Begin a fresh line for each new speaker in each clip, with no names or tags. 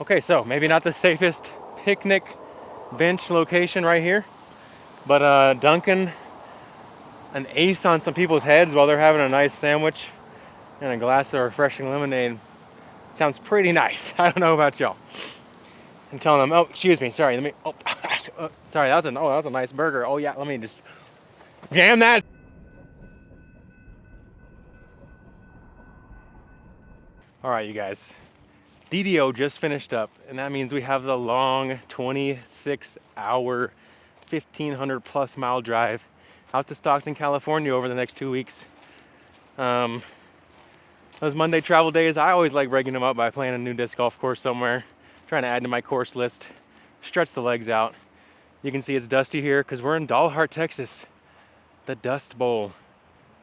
Okay, so maybe not the safest picnic bench location right here, but dunking an ace on some people's heads while they're having a nice sandwich and a glass of refreshing lemonade sounds pretty nice. I don't know about y'all. I'm telling them, oh, excuse me, sorry, let me, oh, sorry, that was a nice burger. Oh yeah, let me just jam that. All right, you guys, DDO just finished up, and that means we have the long 26-hour, 1,500 plus mile drive out to Stockton, California over the next 2 weeks. Those Monday travel days, I always like breaking them up by playing a new disc golf course somewhere, trying to add to my course list, stretch the legs out. You can see it's dusty here because we're in Dalhart, Texas, the Dust Bowl.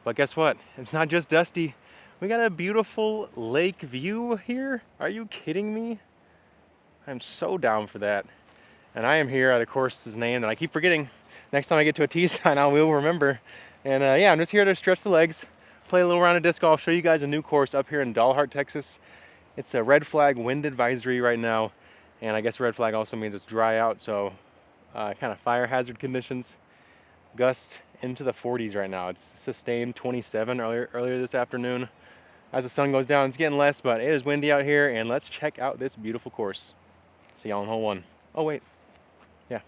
But guess what? It's not just dusty. We got a beautiful lake view here. Are you kidding me? I'm so down for that. And I am here at a course's name that I keep forgetting. Next time I get to a tee sign, I will remember. And yeah, I'm just here to stretch the legs, play a little round of disc golf, show you guys a new course up here in Dalhart, Texas. It's a red flag wind advisory right now. And I guess red flag also means it's dry out, so kind of fire hazard conditions. Gusts into the 40s right now. It's sustained 27 earlier this afternoon. As the sun goes down, it's getting less, but it is windy out here, and let's check out this beautiful course. See y'all in hole one. Oh wait, yeah,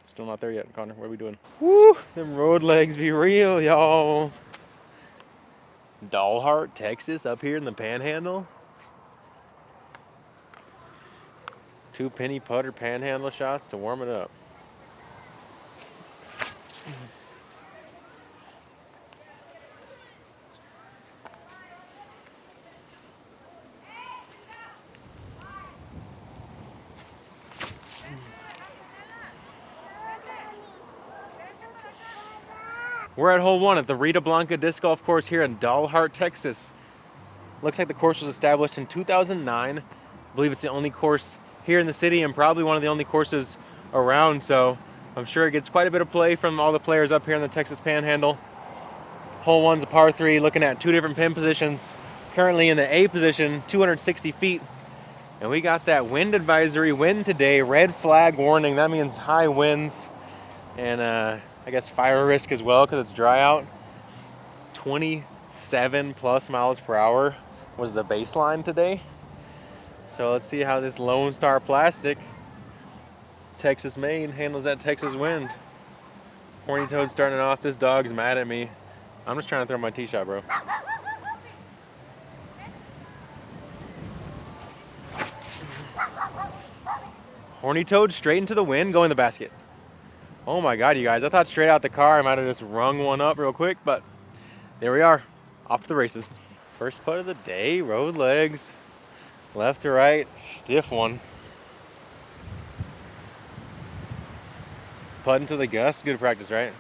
still not there yet, Connor. What are we doing? Woo, them road legs be real, y'all. Dalhart, Texas, up here in the Panhandle. 2 penny putter panhandle shots to warm it up. We're at hole one at the Rita Blanca Disc Golf Course here in Dalhart, Texas. Looks like the course was established in 2009. I believe it's the only course here in the city and probably one of the only courses around, so I'm sure it gets quite a bit of play from all the players up here in the Texas Panhandle. Hole one's a par 3, looking at 2 different pin positions. Currently in the A position, 260 feet. And we got that wind advisory, wind today, red flag warning. That means high winds and I guess fire risk as well because it's dry out. 27 plus miles per hour was the baseline today. So let's see how this Lone Star Plastic, Texas made, handles that Texas wind. Horny Toad starting it off. This dog's mad at me. I'm just trying to throw my tee shot, bro. Horny Toad straight into the wind, go in the basket. Oh my God, you guys. I thought straight out the car I might have just rung one up real quick, but there we are, off to the races. First putt of the day, road legs. Left to right, stiff one. Putt into the gust, good practice, right?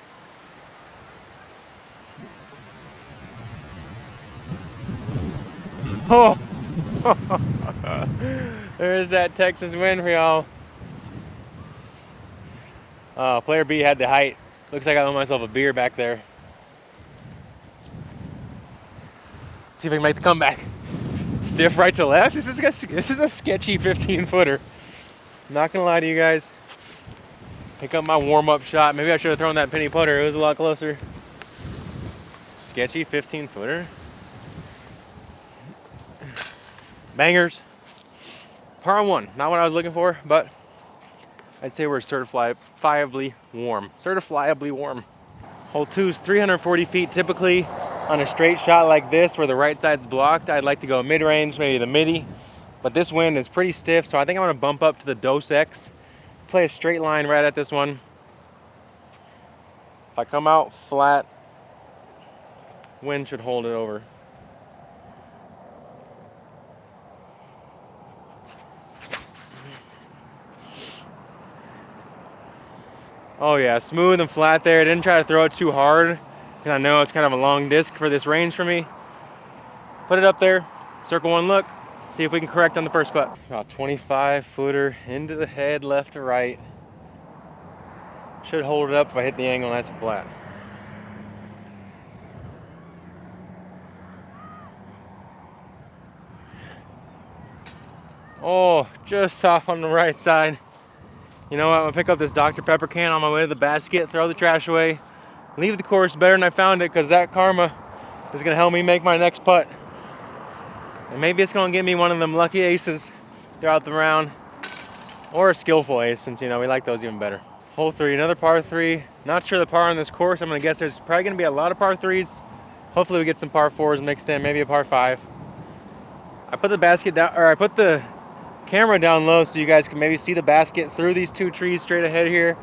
Oh! There's that Texas wind for y'all. Player B had the height. Looks like I owe myself a beer back there. See if I can make the comeback. Stiff right to left. This is a sketchy 15-footer. Not gonna lie to you guys. Pick up my warm-up shot. Maybe I should have thrown that penny putter. It was a lot closer. Sketchy 15-footer. Bangers. Par 1. Not what I was looking for, but I'd say we're certifiably warm. Certifiably warm. Hole 2 is 340 feet. Typically, on a straight shot like this where the right side's blocked, I'd like to go mid-range, maybe the midi. But this wind is pretty stiff, so I think I'm gonna bump up to the Dos X. Play a straight line right at this one. If I come out flat, wind should hold it over. Oh yeah, smooth and flat there. I didn't try to throw it too hard because I know it's kind of a long disc for this range for me. Put it up there, circle one look, see if we can correct on the first putt. About 25-footer into the head, left to right. Should hold it up if I hit the angle nice and flat. Oh, just off on the right side. You know what, I'm gonna pick up this Dr. Pepper can on my way to the basket, throw the trash away, leave the course better than I found it, because that karma is gonna help me make my next putt. And maybe it's gonna give me one of them lucky aces throughout the round, or a skillful ace, since you know we like those even better. Hole 3, another par 3. Not sure the par on this course. I'm gonna guess there's probably gonna be a lot of par 3s. Hopefully we get some par 4s mixed in, maybe a par 5. I put the basket down, or I put the camera down low so you guys can maybe see the basket through these 2 trees straight ahead here.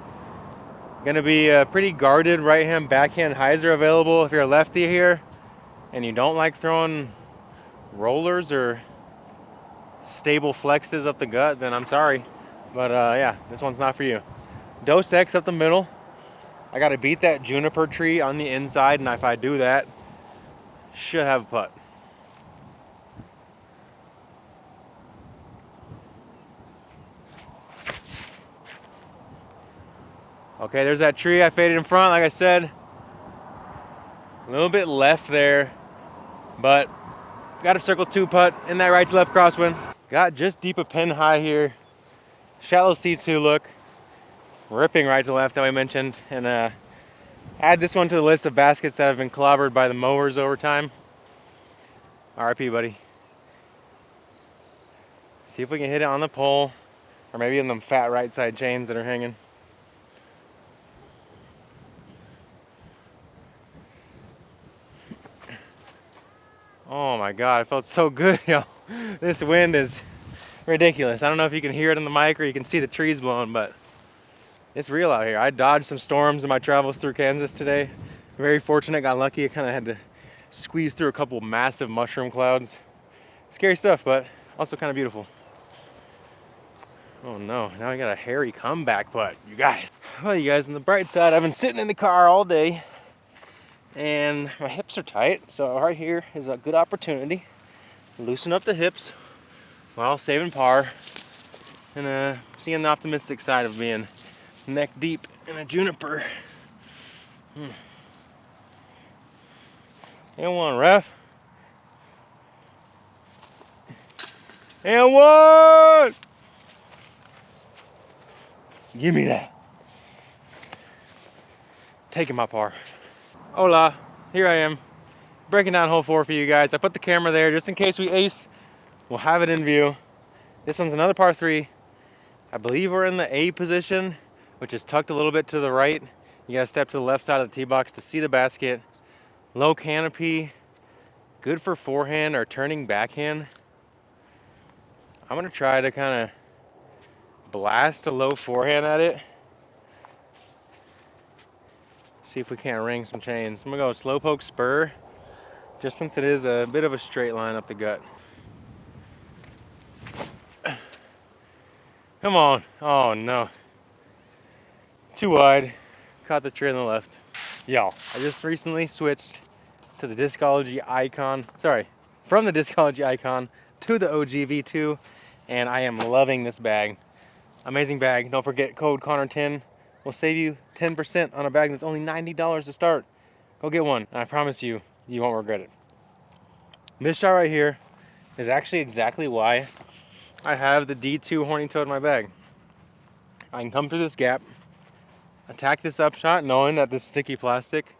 Gonna be a pretty guarded right-hand backhand hyzer available if you're a lefty here and you don't like throwing rollers or stable flexes up the gut, then I'm sorry. But yeah, this one's not for you. Dos X up the middle. I gotta beat that juniper tree on the inside, and if I do that, should have a putt. Okay, there's that tree I faded in front, like I said. A little bit left there, but got a circle 2 putt in that right to left crosswind. Got just deep a pin high here. Shallow C2 look. Ripping right to left that we mentioned. And add this one to the list of baskets that have been clobbered by the mowers over time. RIP, buddy. See if we can hit it on the pole, or maybe in them fat right side chains that are hanging. Oh my God, it felt so good, yo. This wind is ridiculous. I don't know if you can hear it in the mic or you can see the trees blowing, but it's real out here. I dodged some storms in my travels through Kansas today. Very fortunate, got lucky. I kind of had to squeeze through a couple massive mushroom clouds. Scary stuff, but also kind of beautiful. Oh no, now I got a hairy comeback putt, you guys. Well, you guys, on the bright side, I've been sitting in the car all day and my hips are tight, so right here is a good opportunity to loosen up the hips while saving par and seeing the optimistic side of being neck deep in a juniper. And one, ref. And one! Give me that. Taking my par. Hola, here I am, breaking down hole 4 for you guys. I put the camera there just in case we ace, we'll have it in view. This one's another par 3. I believe we're in the A position, which is tucked a little bit to the right. You gotta step to the left side of the tee box to see the basket. Low canopy, good for forehand or turning backhand. I'm gonna try to kind of blast a low forehand at it. See if we can't ring some chains. I'm gonna go slow poke spur, just since it is a bit of a straight line up the gut. Come on. Oh no. Too wide. Caught the tree on the left. Y'all, I just recently switched to the Discology Icon. Sorry, from the Discology Icon to the OG V2, and I am loving this bag. Amazing bag. Don't forget code Connor10 will save you 10% on a bag that's only $90 to start. Go get one, and I promise you, you won't regret it. This shot right here is actually exactly why I have the D2 horny toad in my bag. I can come through this gap, attack this upshot, knowing that this sticky plastic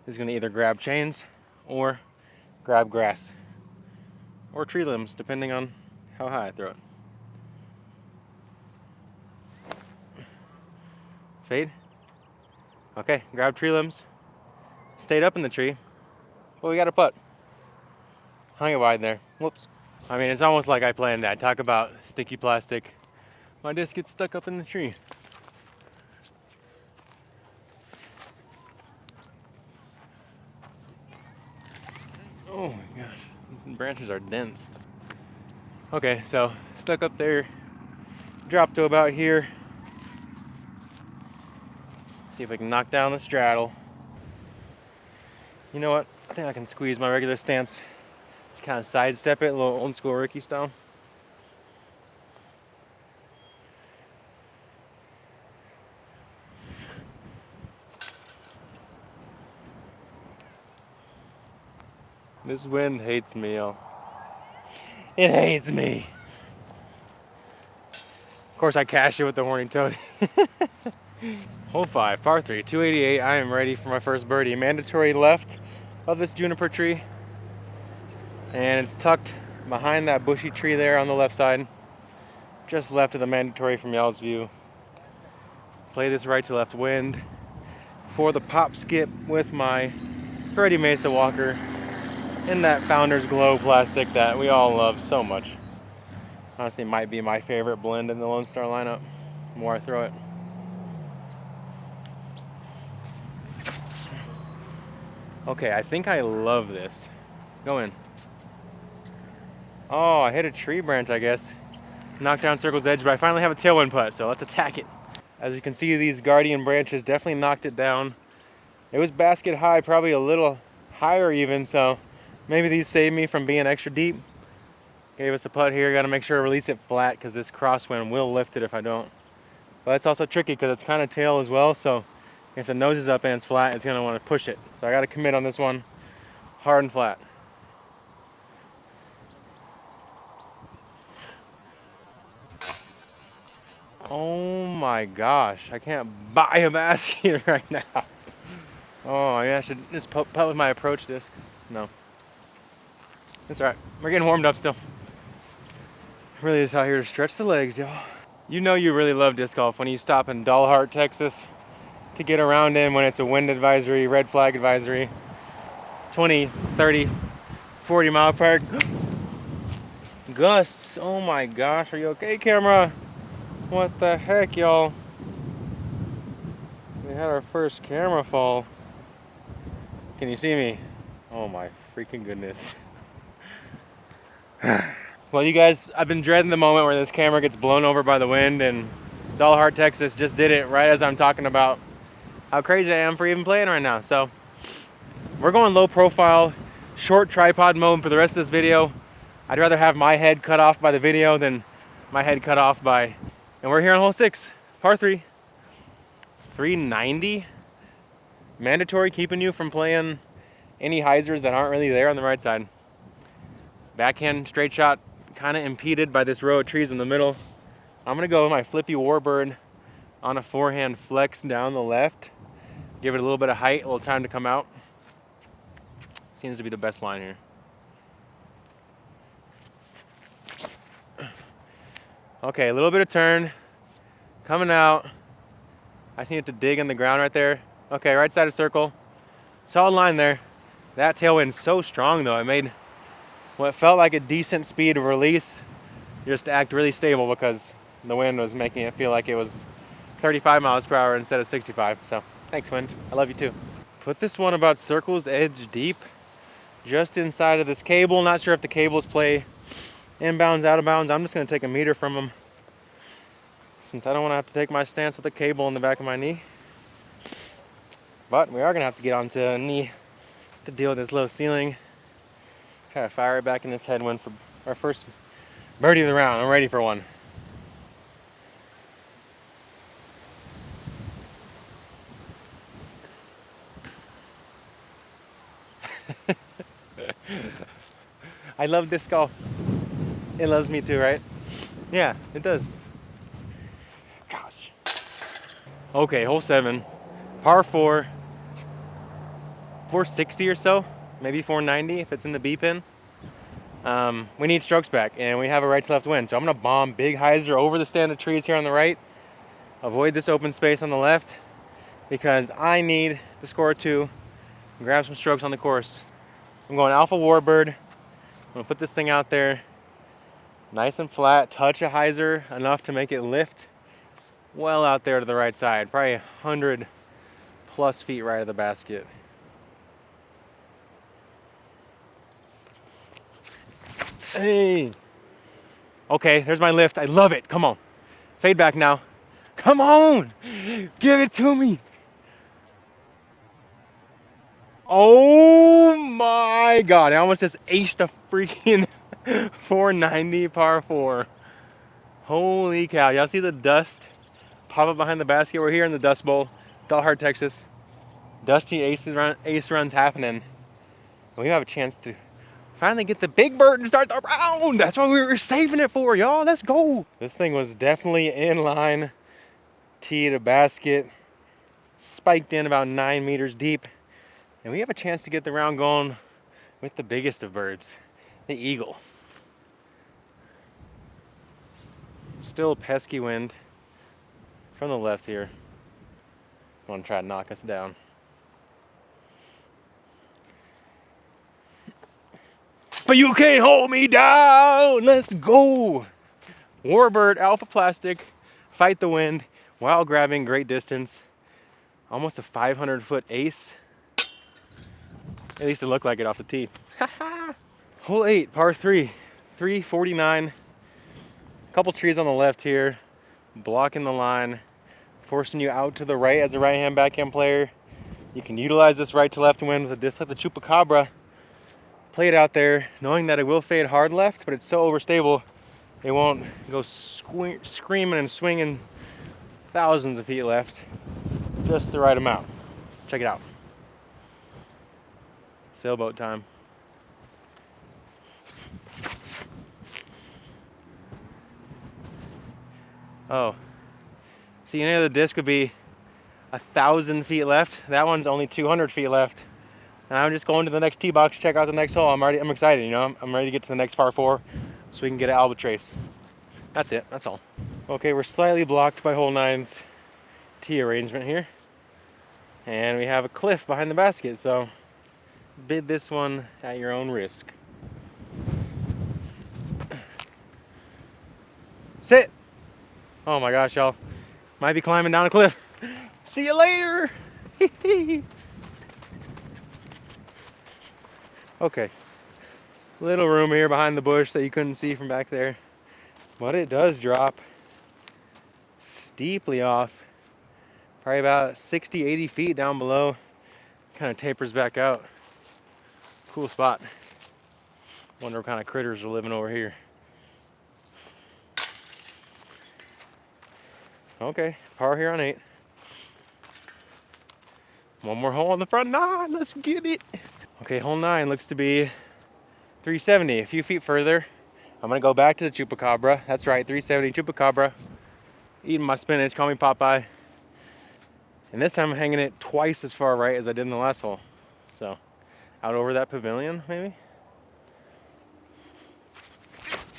is going to either grab chains or grab grass or tree limbs, depending on how high I throw it. Fade. Okay, grab tree limbs. Stayed up in the tree, but we got a putt. Hung it wide there. Whoops. I mean, it's almost like I planned that. Talk about sticky plastic. My disc gets stuck up in the tree. Oh my gosh, these branches are dense. Okay, so stuck up there, dropped to about here. See if I can knock down the straddle. You know what? I think I can squeeze my regular stance. Just kind of sidestep it, a little old school Ricky style. This wind hates me, y'all. It hates me. Of course, I cashed it with the horny toad. Hole 5, par 3, 288. I am ready for my first birdie. Mandatory left of this juniper tree. And it's tucked behind that bushy tree there on the left side. Just left of the mandatory from y'all's view. Play this right to left wind for the pop skip with my Freddie Mesa walker in that Founder's Glow plastic that we all love so much. Honestly, might be my favorite blend in the Lone Star lineup. The more I throw it. Okay, I think I love this. Go in. Oh, I hit a tree branch, I guess. Knocked down Circle's edge, but I finally have a tailwind putt, so let's attack it. As you can see, these guardian branches definitely knocked it down. It was basket high, probably a little higher even, so maybe these saved me from being extra deep. Gave us a putt here. Got to make sure I release it flat because this crosswind will lift it if I don't. But it's also tricky because it's kind of tail as well, so if the nose is up and it's flat, it's going to want to push it. So I got to commit on this one, hard and flat. Oh my gosh, I can't buy a basket right now. Oh, yeah, I should just putt with my approach discs. No. That's all right. We're getting warmed up still. Really just out here to stretch the legs, y'all. You know you really love disc golf when you stop in Dalhart, Texas to get around in when it's a wind advisory, red flag advisory, 20, 30, 40 mile per hour gusts. Oh my gosh, are you okay, camera? What the heck, y'all? We had our first camera fall. Can you see me? Oh my freaking goodness. Well, you guys, I've been dreading the moment where this camera gets blown over by the wind, and Dalhart, Texas just did it right as I'm talking about how crazy I am for even playing right now. So we're going low profile, short tripod mode for the rest of this video. I'd rather have my head cut off by the video than my head cut off by, and we're here on hole 6, par 3, 390. Mandatory, keeping you from playing any hyzers that aren't really there on the right side. Backhand straight shot kind of impeded by this row of trees in the middle. I'm gonna go with my flippy warbird on a forehand flex down the left. Give it a little bit of height, a little time to come out. Seems to be the best line here. Okay, a little bit of turn. Coming out. I just need it to dig in the ground right there. Okay, right side of circle. Solid line there. That tailwind's so strong though. It made what felt like a decent speed of release just act really stable because the wind was making it feel like it was 35 miles per hour instead of 65. So thanks, wind. I love you too. Put this one about Circle's edge deep, just inside of this cable. Not sure if the cables play inbounds, out of bounds. I'm just gonna take a meter from them since I don't wanna have to take my stance with the cable in the back of my knee. But we are gonna have to get onto a knee to deal with this low ceiling. Try to fire it back in this headwind for our first birdie of the round. I'm ready for one. I love disc golf. It loves me too, right? Yeah, it does. Gosh. Okay, hole 7, par 4, 460 or so, maybe 490 if it's in the B pin. We need strokes back, and we have a right to left wind, so I'm gonna bomb big hyzer over the stand of trees here on the right, avoid this open space on the left, because I need to score 2, grab some strokes on the course. I'm going Alpha Warbird. I'm gonna put this thing out there, nice and flat, touch a hyzer enough to make it lift well out there to the right side, probably 100 plus feet right of the basket. Hey. Okay, there's my lift. I love it. Come on. Fade back now. Come on. Give it to me. Oh my God. I almost just aced a freaking 490 par 4. Holy cow. Y'all see the dust pop up behind the basket? We're here in the Dust Bowl, Dalhart, Texas. Dusty ace runs happening. We have a chance to Finally get the big bird and start the round. That's what we were saving it for, y'all. Let's go. This thing was definitely in line. Tee to basket. Spiked in about 9 meters deep. And we have a chance to get the round going with the biggest of birds, the eagle. Still a pesky wind from the left here. Want to try to knock us down. But you can't hold me down. Let's go. Warbird, alpha plastic, fight the wind while grabbing great distance. Almost a 500-foot ace. At least it looked like it off the tee. Hole 8, par 3, 349. Couple trees on the left here, blocking the line, forcing you out to the right as a right-hand backhand player. You can utilize this right to left wind with a disc like the Chupacabra. Play it out there, knowing that it will fade hard left, but it's so overstable, it won't go screaming and swinging thousands of feet left. Just the right amount. Check it out. Sailboat time. Oh. See, any other disc would be 1,000 feet left. That one's only 200 feet left. And I'm just going to the next tee box, check out the next hole. I'm excited, you know. I'm ready to get to the next par 4 so we can get an albatrace. That's it, that's all. Okay, we're slightly blocked by hole 9's tee arrangement here. And we have a cliff behind the basket, so bid this one at your own risk. Sit! Oh my gosh, y'all. Might be climbing down a cliff. See you later! Okay. Little room here behind the bush that you couldn't see from back there. But it does drop steeply off. Probably about 60, 80 feet down below. Kind of tapers back out. Cool spot. Wonder what kind of critters are living over here. Okay, par here on 8. One more hole on the front 9, let's get it. Okay, hole 9 looks to be 370, a few feet further. I'm gonna go back to the Chupacabra. That's right, 370 Chupacabra. Eating my spinach, call me Popeye. And this time I'm hanging it twice as far right as I did in the last hole. So, out over that pavilion, maybe?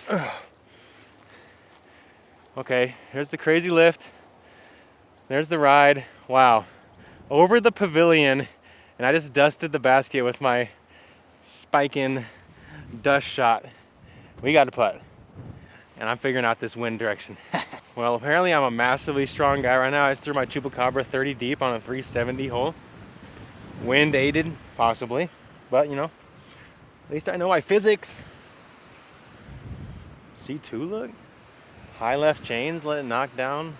Ugh. Okay, here's the crazy lift. There's the ride. Wow. Over the pavilion, and I just dusted the basket with my spiking dust shot. We got to putt. And I'm figuring out this wind direction. Well, apparently I'm a massively strong guy right now. I just threw my Chupacabra 30 deep on a 370 hole. Wind aided, possibly. But, you know, at least I know my physics. C2 look. High left chains, let it knock down.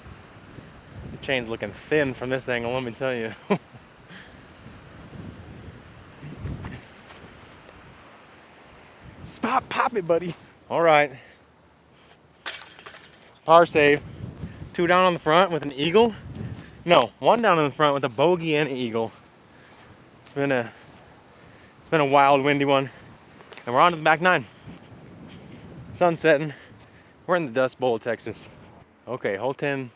The chain's looking thin from this angle, let me tell you. Pop it, buddy. All right. Par save. 2 down on the front with an eagle. No, 1 down in the front with a bogey and an eagle. It's been a wild, windy one. And we're on to the back 9. Sun's setting. We're in the Dust Bowl of Texas. Okay, hole 10,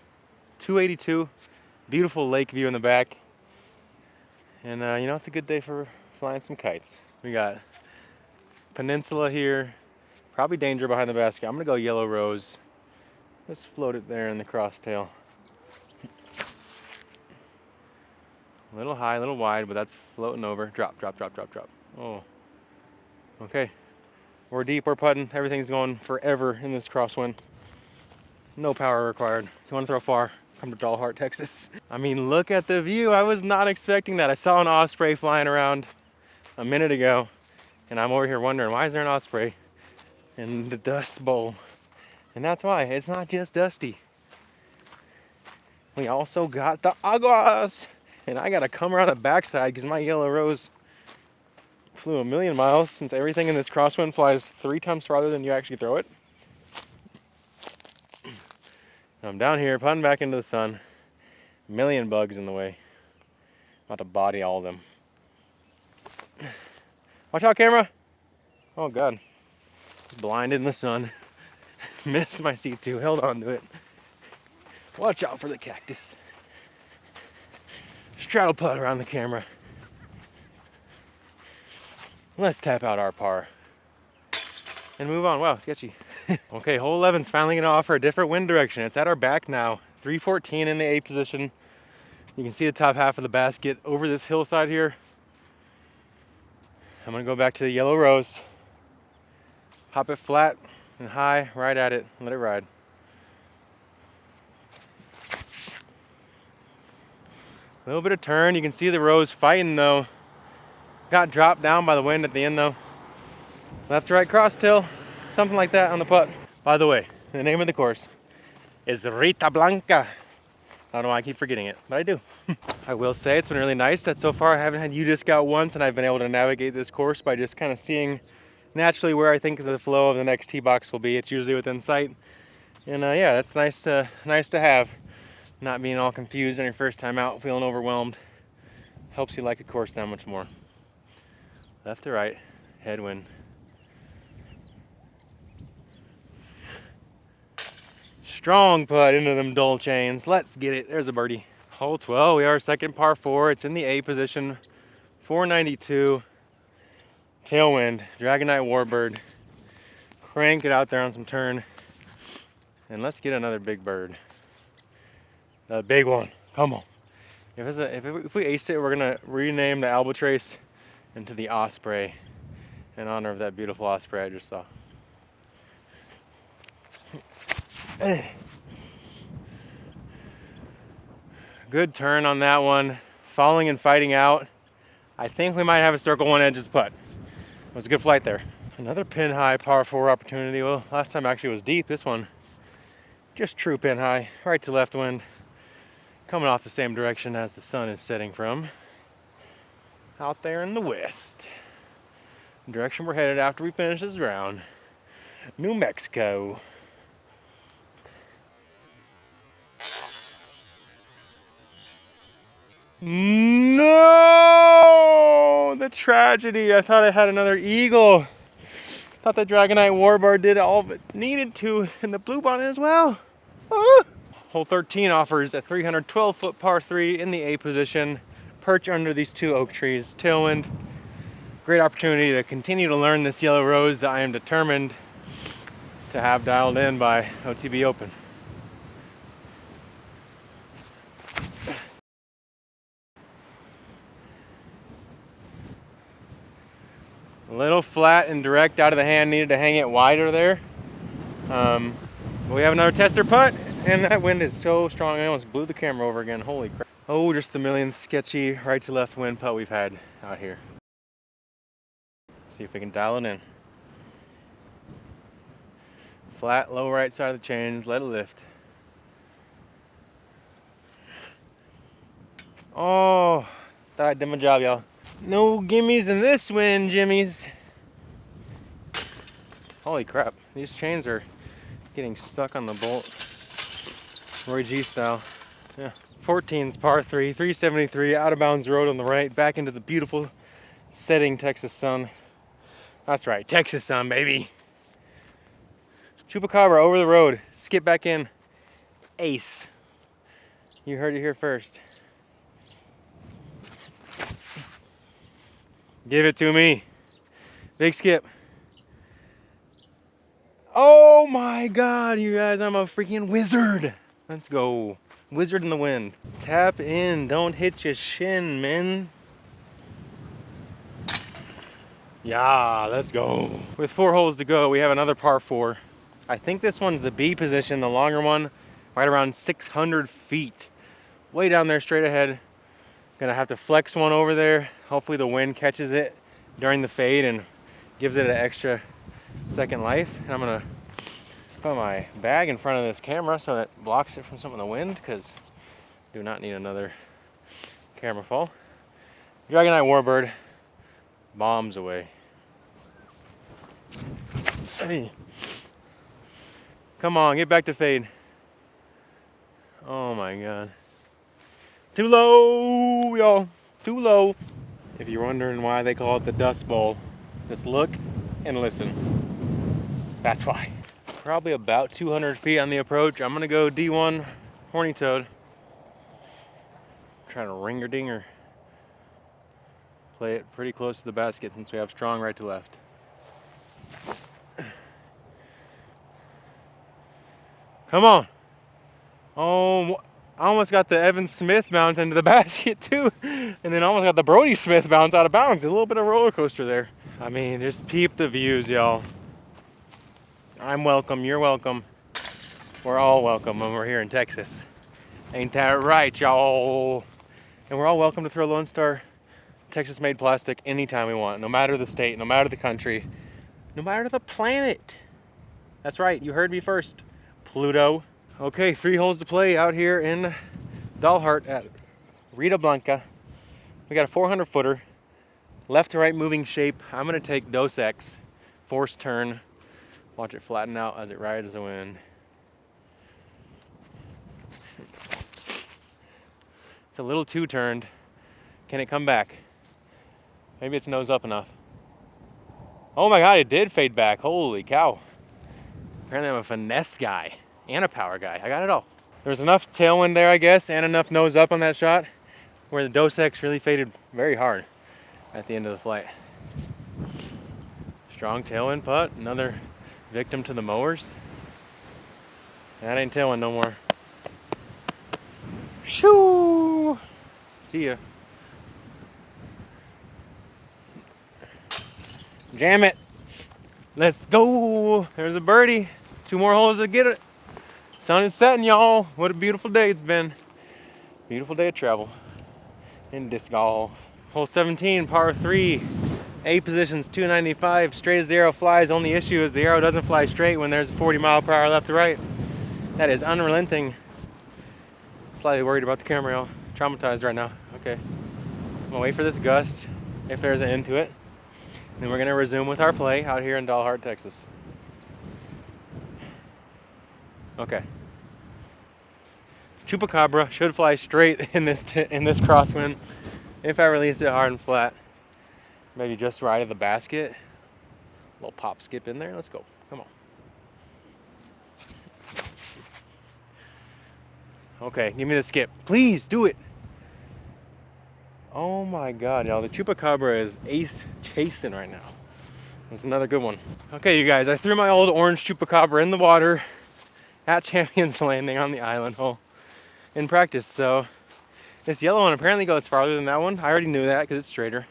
282. Beautiful lake view in the back. And you know, it's a good day for flying some kites. We got peninsula here. Probably danger behind the basket. I'm gonna go yellow rose. Just float it there in the crosstail. A little high, a little wide, but that's floating over. Drop, drop, drop, drop, drop. Oh. Okay. We're deep, we're putting. Everything's going forever in this crosswind. No power required. If you want to throw far, come to Dalhart, Texas. I mean, look at the view. I was not expecting that. I saw an osprey flying around a minute ago, and I'm over here wondering, why is there an osprey in the Dust Bowl? And that's why. It's not just dusty. We also got the aguas. And I gotta come around the backside because my yellow rose flew a million miles, since everything in this crosswind flies 3 times farther than you actually throw it. I'm down here, putting back into the sun. A million bugs in the way. About to body all of them. Watch out, camera. Oh God, blinded in the sun. Missed my C2, held on to it. Watch out for the cactus. Straddle putt around the camera. Let's tap out our par and move on. Wow, sketchy. Okay, hole 11's finally gonna offer a different wind direction. It's at our back now. 314 in the A position. You can see the top half of the basket over this hillside here. I'm gonna go back to the yellow rose. Pop it flat and high, right at it, let it ride. A little bit of turn. You can see the rose fighting though. Got dropped down by the wind at the end though. Left to right cross till, something like that on the putt. By the way, the name of the course is Rita Blanca. I don't know why I keep forgetting it, but I do. I will say it's been really nice that so far I haven't had U-disc out once, and I've been able to navigate this course by just kind of seeing naturally where I think the flow of the next tee box will be. It's usually within sight. And yeah, that's nice to have. Not being all confused on your first time out, feeling overwhelmed. Helps you like a course that much more. Left to right, headwind. Strong putt into them dull chains. Let's get it. There's a birdie. Hole 12, we are second par 4. It's in the A position. 492. Tailwind. Dragonite Warbird. Crank it out there on some turn. And let's get another big bird. The big one. Come on. If we ace it, we're gonna rename the Albatrace into the Osprey in honor of that beautiful osprey I just saw. Good turn on that one. Falling and fighting out. I think we might have a circle one edges putt. It was a good flight there. Another pin high par 4 opportunity. Well, last time actually was deep. This one just true pin high, right to left wind. Coming off the same direction as the sun is setting from. Out there in the west. The direction we're headed after we finish this round. New Mexico. No! The tragedy. I thought I had another eagle. Thought the Dragonite Warbird did all it needed to, and the blue bonnet as well. Ah! Hole 13 offers a 312-foot par 3 in the A position. Perch under these two oak trees. Tailwind. Great opportunity to continue to learn this yellow rose that I am determined to have dialed in by OTB Open. A little flat and direct out of the hand, needed to hang it wider there. We have another tester putt, and that wind is so strong I almost blew the camera over again. Holy crap. Oh, just the millionth sketchy right to left wind putt we've had out here. See if we can dial it in. Flat, low right side of the chains, let it lift. Oh, thought I did my job, y'all. No gimmies in this wind, Jimmies. Holy crap, these chains are getting stuck on the bolt. Roy G style. Yeah. 14's par 3, 373, out of bounds road on the right, back into the beautiful setting Texas sun. That's right, Texas sun, baby. Chupacabra over the road, skip back in. Ace. You heard it here first. Give it to me. Big skip. Oh my God, you guys, I'm a freaking wizard. Let's go. Wizard in the wind. Tap in, don't hit your shin, man. Yeah, let's go. With 4 holes to go, we have another par 4. I think this one's the B position, the longer one, right around 600 feet. Way down there straight ahead. Gonna have to flex one over there. Hopefully the wind catches it during the fade and gives it an extra second life. And I'm gonna put my bag in front of this camera so that blocks it from some of the wind, because do not need another camera fall. Dragonite Warbird bombs away. Hey. Come on, get back to fade. Oh my God. Too low, y'all. Too low. If you're wondering why they call it the Dust Bowl, just look and listen. That's why. Probably about 200 feet on the approach. I'm gonna go D1 horny toad. Trying to ringer dinger. Play it pretty close to the basket since we have strong right to left. Come on. Oh, I almost got the Evan Smith bounce into the basket too. And then almost got the Brody Smith bounce out of bounds. A little bit of roller coaster there. I mean, just peep the views, y'all. I'm welcome, you're welcome. We're all welcome when we're here in Texas. Ain't that right, y'all? And we're all welcome to throw Lone Star Texas-made plastic anytime we want, no matter the state, no matter the country, no matter the planet. That's right, you heard me first, Pluto. Okay, 3 holes to play out here in Dalhart at Rita Blanca. We got a 400 footer, left to right moving shape. I'm gonna take Dos Equis, force turn. Watch it flatten out as it rides the wind. It's a little too turned. Can it come back? Maybe it's nose up enough. Oh my God, it did fade back. Holy cow. Apparently I'm a finesse guy and a power guy. I got it all. There's enough tailwind there, I guess, and enough nose up on that shot where the Dos Equis really faded very hard at the end of the flight. Strong tailwind putt, another victim to the mowers. That ain't tailwind no more. Shoo! See ya. Jam it. Let's go. There's a birdie. 2 more holes to get it. Sun is setting, y'all. What a beautiful day it's been. Beautiful day of travel in disc golf. Hole 17, par 3. A positions, 295. Straight as the arrow flies. Only issue is the arrow doesn't fly straight when there's a 40 mile per hour left to right. That is unrelenting. Slightly worried about the camera, y'all. Traumatized right now. Okay. I'm gonna wait for this gust, if there's an end to it. Then we're gonna resume with our play out here in Dalhart, Texas. Okay. Chupacabra should fly straight in this crosswind. If I release it hard and flat, maybe just right of the basket. A little pop skip in there. Let's go. Come on. Okay, give me the skip. Please do it. Oh my God, y'all. The Chupacabra is ace chasing right now. That's another good one. Okay, you guys, I threw my old orange Chupacabra in the water at Champions Landing on the island hole in practice. So this yellow one apparently goes farther than that one. I already knew that because it's straighter,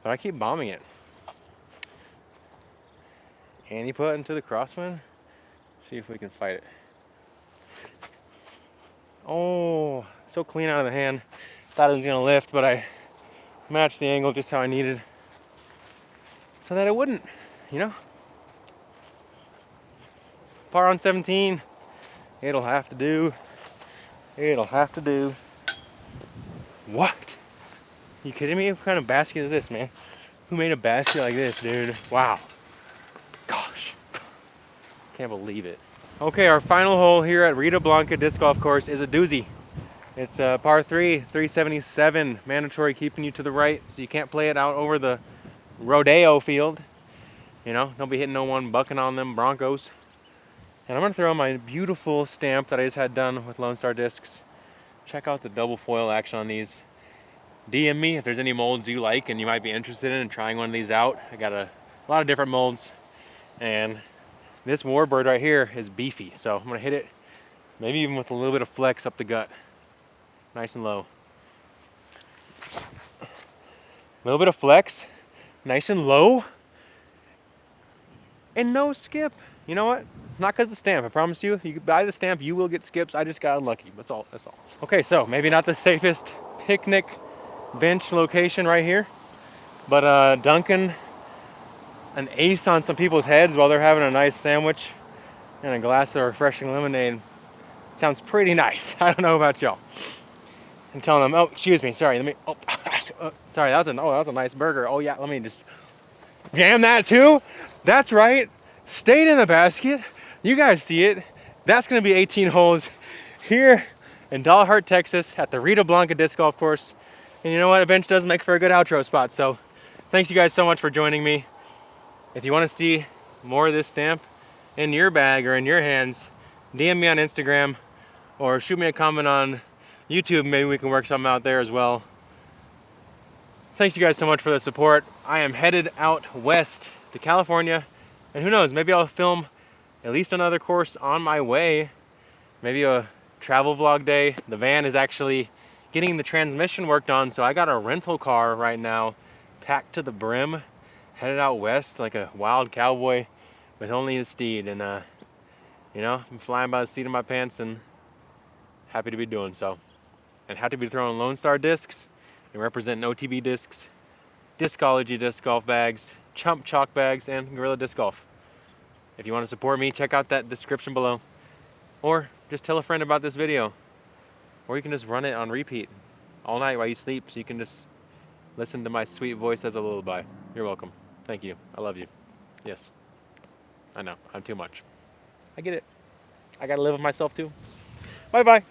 but I keep bombing it. Annie put into the crosswind. See if we can fight it. Oh, so clean out of the hand. Thought it was gonna lift, but I matched the angle just how I needed so that it wouldn't, you know? Par on 17. It'll have to do. It'll have to do. What? You kidding me? What kind of basket is this, man? Who made a basket like this, dude? Wow. Gosh. Can't believe it. Okay, our final hole here at Rita Blanca Disc Golf Course is a doozy. It's a par 3, 377, mandatory keeping you to the right, so you can't play it out over the rodeo field. You know, don't be hitting no one bucking on them Broncos. And I'm gonna throw my beautiful stamp that I just had done with Lone Star Discs. Check out the double foil action on these. DM me if there's any molds you like and you might be interested in trying one of these out. I got a lot of different molds, and this warbird right here is beefy, so I'm gonna hit it maybe even with a little bit of flex up the gut. Nice and low. A little bit of flex, nice and low, and no skip. You know what? It's not because of the stamp. I promise you, if you buy the stamp, you will get skips. I just got unlucky. That's all. That's all. Okay, so maybe not the safest picnic bench location right here, but dunking an ace on some people's heads while they're having a nice sandwich and a glass of refreshing lemonade sounds pretty nice. I don't know about y'all. I'm telling them, oh, excuse me, sorry, let me, oh, sorry, that was a nice burger. Oh yeah, let me just jam that too. That's right, stayed in the basket. You guys see it. That's gonna be 18 holes here in Dalhart, Texas at the Rita Blanca Disc Golf Course. And you know what, a bench does make for a good outro spot. So thanks you guys so much for joining me. If you want to see more of this stamp in your bag or in your hands, DM me on Instagram or shoot me a comment on YouTube. Maybe we can work something out there as well. Thanks you guys so much for the support. I am headed out west to California, and who knows, maybe I'll film at least another course on my way. Maybe a travel vlog day. The van is actually getting the transmission worked on, so I got a rental car right now, packed to the brim, headed out west like a wild cowboy with only a steed. And you know, I'm flying by the seat of my pants and happy to be doing so. And happy to be throwing Lone Star discs and representing OTB Discs, Discology disc golf bags, Chump Chalk bags, and Gorilla Disc Golf. If you want to support me, check out that description below. Or just tell a friend about this video. Or you can just run it on repeat all night while you sleep, so you can just listen to my sweet voice as a lullaby. You're welcome. Thank you. I love you. Yes. I know, I'm too much. I get it. I gotta live with myself too. Bye bye.